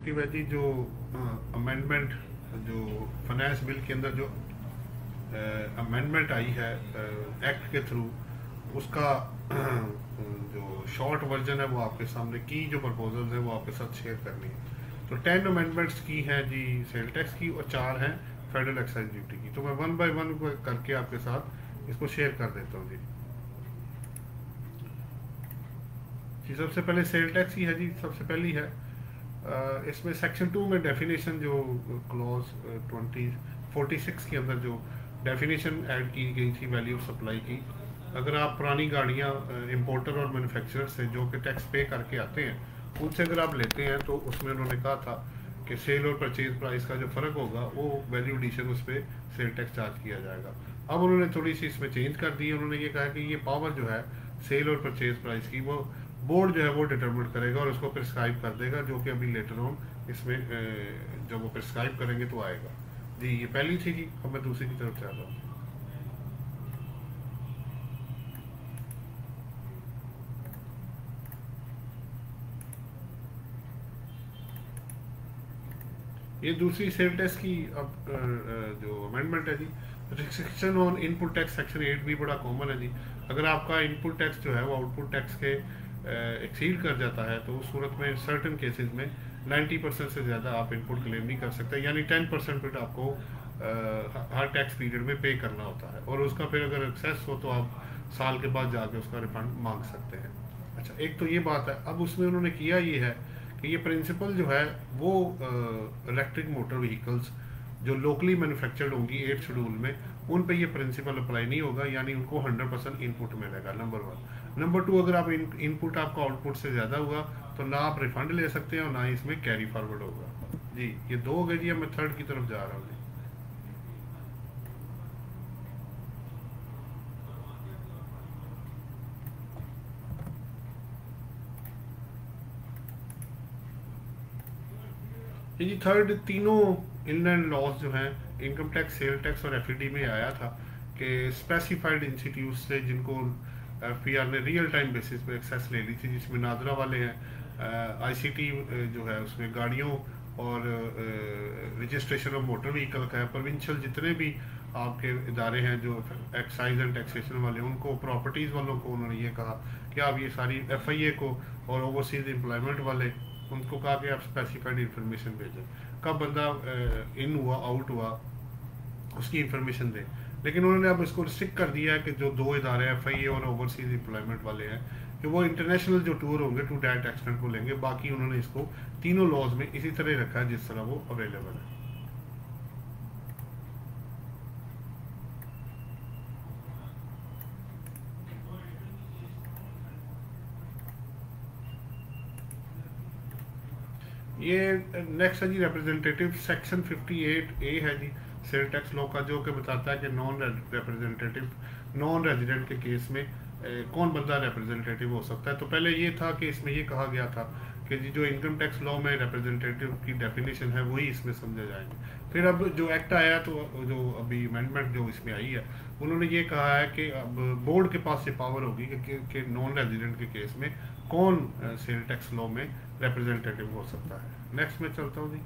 की वजह जी जो अमेंडमेंट जो फाइनेंस बिल के अंदर जो अमेंडमेंट आई है एक्ट के थ्रू उसका जो शॉर्ट वर्जन है वो आपके सामने की जो प्रपोजल्स है वो आपके साथ शेयर करनी है। तो 10 अमेंडमेंट्स की हैं जी सेल टैक्स की और 4 हैं फेडरल एक्साइज ड्यूटी की। तो मैं वन बाय वन करके आपके साथ इसको शेयर कर देता हूँ जी। जी सबसे पहले सेल टैक्स की है जी। सबसे पहली है इसमें सेक्शन 2 में डेफिनेशन जो क्लॉज 2046 के अंदर जो डेफिनेशन ऐड की गई थी वैल्यू ऑफ सप्लाई की। अगर आप पुरानी गाड़ियाँ इंपोर्टर और मैन्युफैक्चरर से जो कि टैक्स पे करके आते हैं उनसे अगर आप लेते हैं तो उसमें उन्होंने कहा था कि सेल और परचेज प्राइस का जो फ़र्क होगा वो वैल्यू एडिशन उस पर सेल टैक्स चार्ज किया जाएगा। अब उन्होंने थोड़ी सी इसमें चेंज कर दी। उन्होंने ये कहा कि ये पावर जो है सेल और परचेज प्राइस की वो बोर्ड जो है वो डिटरमिन करेगा और उसको प्रिस्क्राइब कर देगा, जो कि अभी लेटर ऑन इसमें जब वो प्रिस्क्राइब करेंगे तो आएगा जी। ये पहली थी जी। अब मैं दूसरी की तरफ जा रहा हूँ। ये दूसरी सेल टैक्स की अब जो अमेंडमेंट है जी। Restriction on input tax section 8 भी बड़ा कॉमन है जी। अगर आपका इनपुट टैक्स जो है वो आउटपुट टैक्स के एक्सीड कर जाता है तो उस सूरत में सर्टन केसेस में 90% से ज़्यादा आप इनपुट क्लेम नहीं कर सकते, यानी 10% फिर आपको हर टैक्स पीरियड में पे करना होता है और उसका फिर अगर एक्सेस हो तो आप साल के बाद जाके उसका रिफंड मांग सकते हैं। अच्छा, एक तो ये बात है। अब उसमें उन्होंने किया ये है कि ये प्रिंसिपल जो है वो इलेक्ट्रिक मोटर व्हीकल्स जो लोकली मैन्युफैक्चर्ड होंगी 8 शेड्यूल में उन पे ये प्रिंसिपल अप्लाई नहीं होगा, यानी उनको 100% इनपुट मिलेगा। Number one. नंबर टू, अगर आप इनपुट आपका आउटपुट से ज़्यादा हुआ तो ना आप रिफंड ले सकते हैं और ना ही इसमें कैरी फॉरवर्ड होगा जी। ये दो हो गए जी। अब मैं थर्ड की तरफ जा रहा हूँ जी। ये जी थर्ड तीनों इनलैंड लॉज जो हैं इनकम टैक्स, सेल टैक्स और एफईडी में आया था कि स्पेसिफाइड इंस्टीट्यूट से जिनको एफपीआर ने रियल टाइम बेसिस पे एक्सेस ले ली थी, जिसमें नादरा वाले हैं, आईसीटी जो है उसमें गाड़ियों और रजिस्ट्रेशन ऑफ मोटर व्हीकल का है, प्रोविंशियल जितने भी आपके इदारे हैं जो एक्साइज एंड टैक्सेशन वाले, उनको प्रॉपर्टीज़ वालों को उन्होंने ये कहा कि आप ये सारी एफआईए को, और ओवरसीज एम्प्लॉयमेंट वाले उनको कहा कि आप स्पेसिफाइड इंफॉर्मेशन भेजें, कब बंदा इन हुआ आउट हुआ उसकी इंफॉर्मेशन दें। लेकिन उन्होंने अब इसको रिस्ट्रिक्ट कर दिया है कि जो दो इदारे एफआईए और ओवरसीज एम्प्लॉयमेंट वाले हैं कि वो इंटरनेशनल जो टूर होंगे टू दैट एक्सटेंट को लेंगे। बाकी उन्होंने इसको तीनों लॉज में इसी तरह रखा है जिस तरह वो अवेलेबल है। ये नेक्स्ट है जी रिप्रेजेंटेटिव सेक्शन 58A है जी सेल टैक्स लॉ का, जो कि बताता है कि नॉन रिप्रेजेंटेटिव नॉन रेजिडेंट के केस में कौन बंदा रिप्रेजेंटेटिव हो सकता है। तो पहले ये था कि इसमें ये कहा गया था कि जी जो इनकम टैक्स लॉ में रिप्रेजेंटेटिव की डेफिनेशन है वही इसमें समझे जाएंगे। फिर अब जो एक्ट आया तो जो अभी अमेंडमेंट जो इसमें आई है उन्होंने ये कहा है कि अब बोर्ड के पास ये पावर होगी कि नॉन रेजिडेंट के केस में कौन सेल टैक्स लॉ में रिप्रेजेंटेटिव हो सकता है। नेक्स्ट में चलता हूँ जी।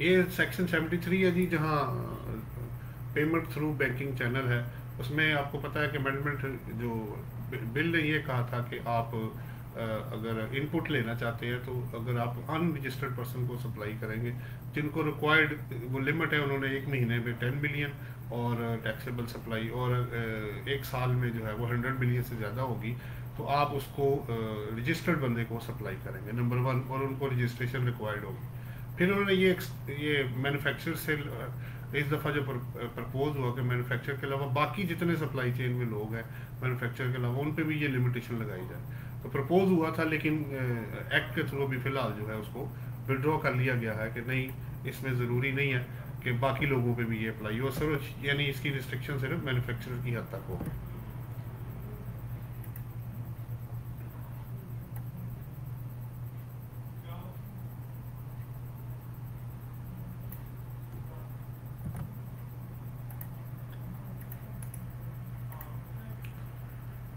ये सेक्शन 73 है जी, जहाँ पेमेंट थ्रू बैंकिंग चैनल है। उसमें आपको पता है कि अमेंडमेंट जो बिल ने ये कहा था कि आप अगर इनपुट लेना चाहते हैं तो अगर आप अनरजिस्टर्ड पर्सन को सप्लाई करेंगे जिनको रिक्वायर्ड वो लिमिट है, उन्होंने 1 महीने में 10 बिलियन और टैक्सेबल सप्लाई और 1 साल में जो है वो 100 बिलियन से ज़्यादा होगी, तो आप उसको रजिस्टर्ड बंदे को सप्लाई करेंगे नंबर वन, और उनको रजिस्ट्रेशन रिक्वायर्ड होगी। फिर उन्होंने ये मैन्युफैक्चर से इस दफ़ा जो प्रपोज हुआ कि मैन्युफैक्चर के अलावा बाकी जितने सप्लाई चेन में लोग हैं मैन्युफैक्चर के अलावा उन पे भी ये लिमिटेशन लगाई जाए। तो प्रपोज हुआ था लेकिन एक्ट के थ्रू भी फिलहाल जो है उसको विड्रॉ कर लिया गया है कि नहीं, इसमें ज़रूरी नहीं है कि बाकी लोगों पे भी ये अप्लाई हो, सिर्फ यानी इसकी रिस्ट्रिक्शन सिर्फ मैन्युफैक्चरर की हद तक हो।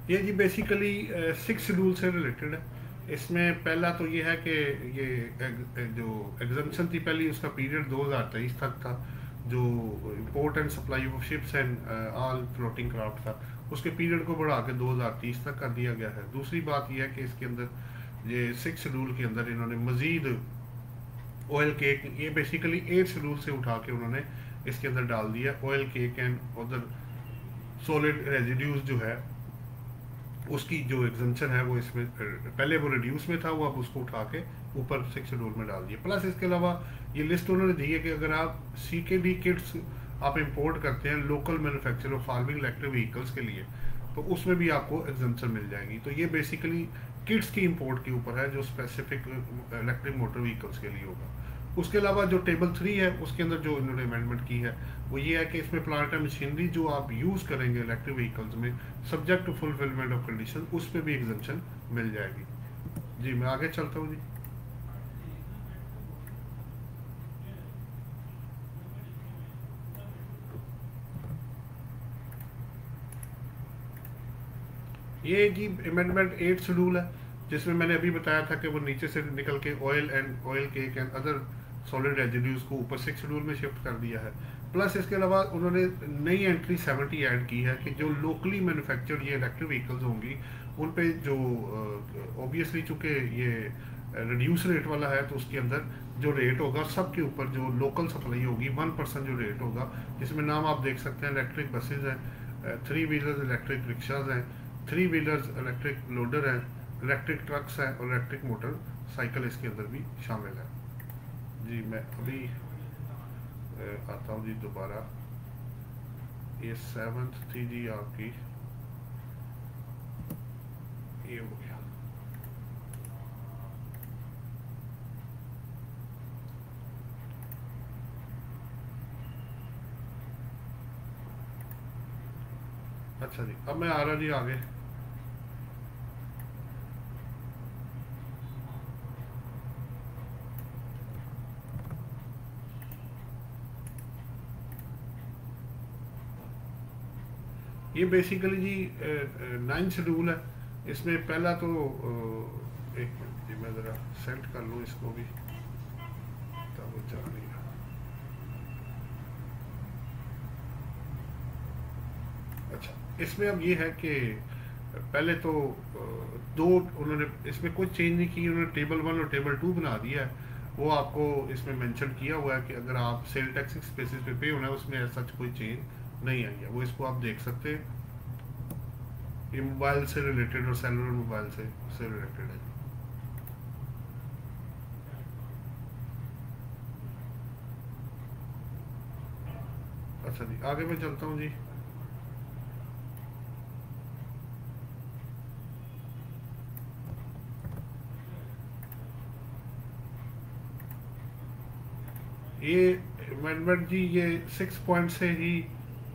ये जी बेसिकली 6 शेड्यूल से रिलेटेड है। इसमें पहला तो ये है कि ये जो एग्जम्पशन थी पहली, उसका पीरियड 2023 तक था। जो import and supply of ships and all floating craft था, उसके पीरियड को बढ़ा के 2030 तक कर दिया गया है। दूसरी बात यह है कि इसके अंदर ये 6 शेड्यूल के अंदर इन्होंने मजीद ऑयल केक, ये बेसिकली 8 शेड्यूल से उठा के उन्होंने इसके अंदर डाल दिया। Oil cake and other solid residues जो है उसकी जो एग्जम्पशन है वो इसमें, पहले वो रिड्यूस में था, वो अब उसको उठा के ऊपर 6 शेड्यूल में डाल दिया। प्लस इसके अलावा ये लिस्ट उन्होंने दी है कि अगर आप CKD किट्स आप इंपोर्ट करते हैं local manufacture of farming electric vehicles के लिए, तो उसमें भी आपको एग्जम्पशन मिल जाएगी। तो ये बेसिकली किट्स की इंपोर्ट के ऊपर है जो स्पेसिफिक इलेक्ट्रिक मोटर व्हीकल्स के लिए होगा। उसके अलावा जो टेबल 3 है उसके अंदर जो इन्होंने अमेंडमेंट की है वो ये है कि इसमें प्लांट एंड मशीनरी जो आप यूज़ करेंगे इलेक्ट्रिक व्हीकल्स में subject to fulfilment of condition, उस पर भी एग्जम्पशन मिल जाएगी। जी मैं आगे चलता हूँ जी। ये जी अमेंडमेंट 8 शेड्यूल है, जिसमें मैंने अभी बताया था कि वो नीचे से निकल के oil cake and other solid residues को ऊपर 6 शेड्यूल में शिफ्ट कर दिया है। प्लस इसके अलावा उन्होंने नई एंट्री 70 ऐड की है कि जो लोकली मैन्युफैक्चर्ड ये इलेक्ट्रिक व्हीकल्स होंगी उन पे जो ऑब्वियसली चूंकि ये रिड्यूस रेट वाला है, तो उसके अंदर जो रेट होगा सबके ऊपर जो लोकल सप्लाई होगी 1% जो रेट होगा, जिसमें नाम आप देख सकते हैं इलेक्ट्रिक बसेज हैं, 3 व्हीलर्स इलेक्ट्रिक रिक्शाज हैं, 3 व्हीलर्स इलेक्ट्रिक लोडर हैं, इलेक्ट्रिक ट्रक्स हैं और इलेक्ट्रिक मोटर साइकिल इसके अंदर भी शामिल है। जी मैं अभी आता हूँ जी दोबारा। ये 7th थी जी आपकी, ये हो गया। अच्छा जी अब मैं आ रहा जी आगे। ये बेसिकली जी 9 शेड्यूल है। इसमें पहला तो एक मिनट जी मैं ज़रा सेंड कर लूँ इसको भी, तब वो चल नहीं रहा। अच्छा इसमें अब ये है कि पहले तो दो उन्होंने इसमें कोई चेंज नहीं की, उन्होंने टेबल 1 और टेबल 2 बना दिया है। वो आपको इसमें मेंशन किया हुआ है कि अगर आप सेल टैक्स बेसिस पे होना है, उसमें सच कोई चेंज नहीं आई है। वो इसको आप देख सकते हैं, ये मोबाइल से रिलेटेड और सेलुलर मोबाइल से रिलेटेड है। अच्छा जी आगे मैं चलता हूँ जी। ये अमेंडमेंट जी ये 6 पॉइंट से ही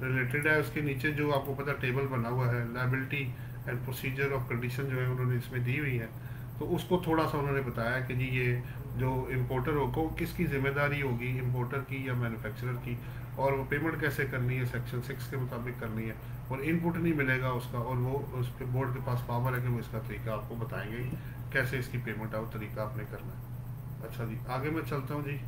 रिलेटेड है। उसके नीचे जो आपको पता टेबल बना हुआ है liability and procedure of condition जो है उन्होंने इसमें दी हुई है, तो उसको थोड़ा सा उन्होंने बताया कि जी ये जो इम्पोर्टर होगा किसकी जिम्मेदारी होगी, इम्पोर्टर की या मैन्युफैक्चरर की, और वो पेमेंट कैसे करनी है सेक्शन 6 के मुताबिक करनी है, और इनपुट नहीं मिलेगा उसका, और वो उसके बोर्ड के पास पावर है कि वो इसका तरीका आपको बताएंगे कैसे इसकी पेमेंट है, वो तरीका आपने करना है। अच्छा जी आगे मैं चलता हूँ जी।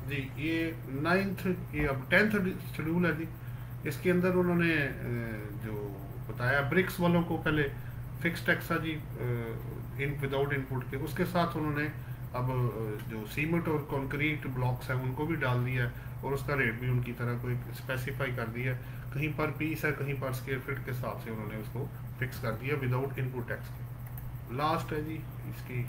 जी ये 9th ये अब 10th शेड्यूल है जी। इसके अंदर उन्होंने जो बताया ब्रिक्स वालों को पहले फिक्स टैक्स था जी इन विदाउट इनपुट के, उसके साथ उन्होंने अब जो सीमेंट और कंक्रीट ब्लॉक्स हैं उनको भी डाल दिया है, और उसका रेट भी उनकी तरह कोई स्पेसिफाई कर दिया है, कहीं पर पीस है कहीं पर स्क्वायर फीट के हिसाब से उन्होंने उसको फिक्स कर दिया विदाउट इनपुट टैक्स के। लास्ट है जी इसकी,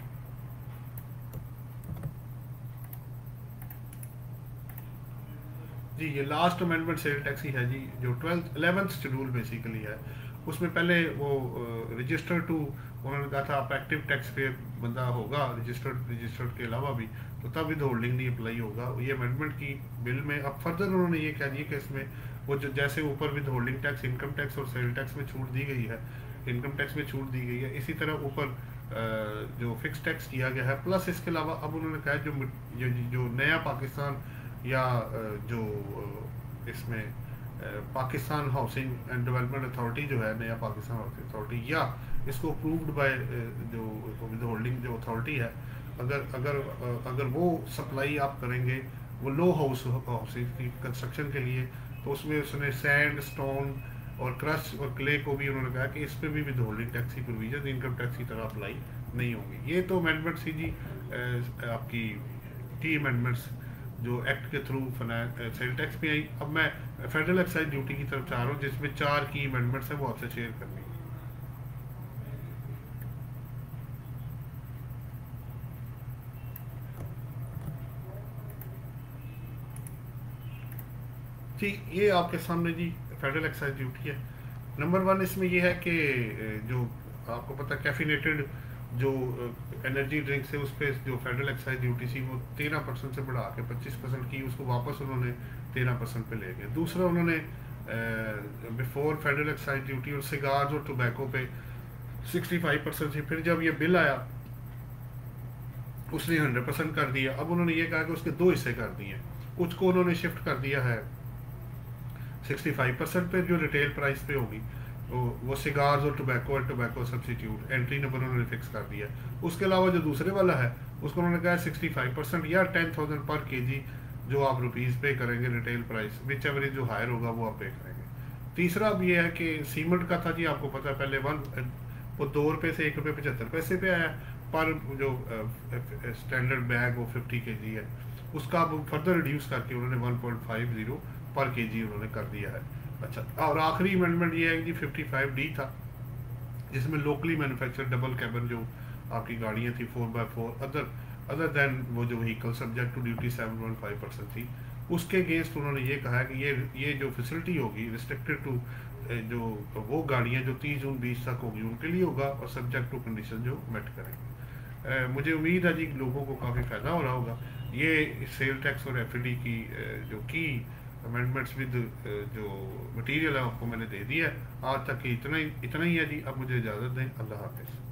जी ये लास्ट अमेंडमेंट सेल टैक्स ही है जी, जो 11th शेड्यूल बेसिकली है। उसमें पहले वो रजिस्टर टू, उन्होंने कहा था आप एक्टिव टैक्स पेयर बंदा होगा रजिस्टर्ड के अलावा भी, तो तब विद होल्डिंग नहीं अप्लाई होगा। ये अमेंडमेंट की बिल में अब फर्दर उन्होंने ये कह दिया कि इसमें वो जो जैसे ऊपर with holding tax, income tax और सेल टैक्स में छूट दी गई है, इनकम टैक्स में छूट दी गई है, इसी तरह ऊपर जो फिक्स टैक्स किया गया है, प्लस इसके अलावा अब उन्होंने कहा जो नया पाकिस्तान या जो इसमें Pakistan housing and development authority जो है, नया पाकिस्तान हाउसिंग अथॉरिटी, या इसको अप्रूव्ड बाय जो विद होल्डिंग जो अथॉरिटी है, अगर अगर अगर वो सप्लाई आप करेंगे वो लो हाउसिंग की कंस्ट्रक्शन के लिए, तो उसमें उसने सैंड, स्टोन और क्रश और क्ले को भी उन्होंने कहा कि इस पर भी विद होल्डिंग टैक्स की प्रोविजन इनकम टैक्स की तरह अप्लाई नहीं होंगी। ये तो अमेंडमेंट्स ही जी आपकी की अमेंडमेंट्स जो एक्ट के थ्रू सेल टैक्स पे आई। अब मैं फेडरल एक्साइज ड्यूटी की तरफ चाह रहा हूँ, जिसमें 4 की अमेंडमेंट्स हैं, वो आपसे शेयर करनी है। जी, ये आपके सामने जी फेडरल एक्साइज ड्यूटी है। नंबर 1 इसमें ये है कि जो आपको पता है कैफिनेटेड जो एनर्जी ड्रिंक्स है, उस पर जो फेडरल एक्साइज ड्यूटी थी वो 13% से बढ़ा के 25% की, उसको वापस उन्होंने 13% पे ले गए। दूसरा, उन्होंने बिफोर फेडरल एक्साइज ड्यूटी और सिगार्स और टोबैको पे 65% थी, फिर जब ये बिल आया उसने 100% कर दिया। अब उन्होंने ये कहा कि उसके 2 हिस्से कर दिए, उसको उन्होंने शिफ्ट कर दिया है 65% पे, जो रिटेल प्राइस पे होगी वो सिगार्स और tobacco and tobacco substitute entry number उन्होंने फिक्स कर दिया। उसके अलावा जो दूसरे वाला है उसको उन्होंने कहा 65% या 10,000 पर केजी जो आप रुपीज़ पे करेंगे रिटेल प्राइस, विच एवर जो हायर होगा वो आप पे करेंगे। तीसरा अब ये है कि सीमेंट का था जी, आपको पता है पहले वो 2 रुपये से 1.75 रुपये पे आया, पर जो स्टैंडर्ड बैग वो 50 केजी है, उसका अब फर्दर रिड्यूस करके उन्होंने 1.50 पर केजी उन्होंने कर दिया है। अच्छा, और आखिरी अमेंडमेंट ये है कि 55D था, जिसमें लोकली मैन्युफैक्चर डबल कैबिन जो आपकी गाड़ियाँ थी 4x4 अदर देन वो जो व्हीकल सब्जेक्ट टू ड्यूटी 7.5% थी, उसके अगेंस्ट उन्होंने ये कहा है कि ये जो फैसिलिटी होगी रिस्ट्रिक्टेड टू जो वो गाड़ियाँ जो 30 जून 20 तक होगी उनके लिए होगा, और सब्जेक्ट टू कंडीशन जो मेट करेंगे। मुझे उम्मीद है जी लोगों को काफ़ी फ़ायदा हो रहा होगा। ये सेल टैक्स और एफडी की जो की अमेंडमेंट्स विद जो मटेरियल है आपको मैंने दे दिया है। आज तक इतना ही है जी। अब मुझे इजाज़त दें, अल्लाह हाफ़िज़।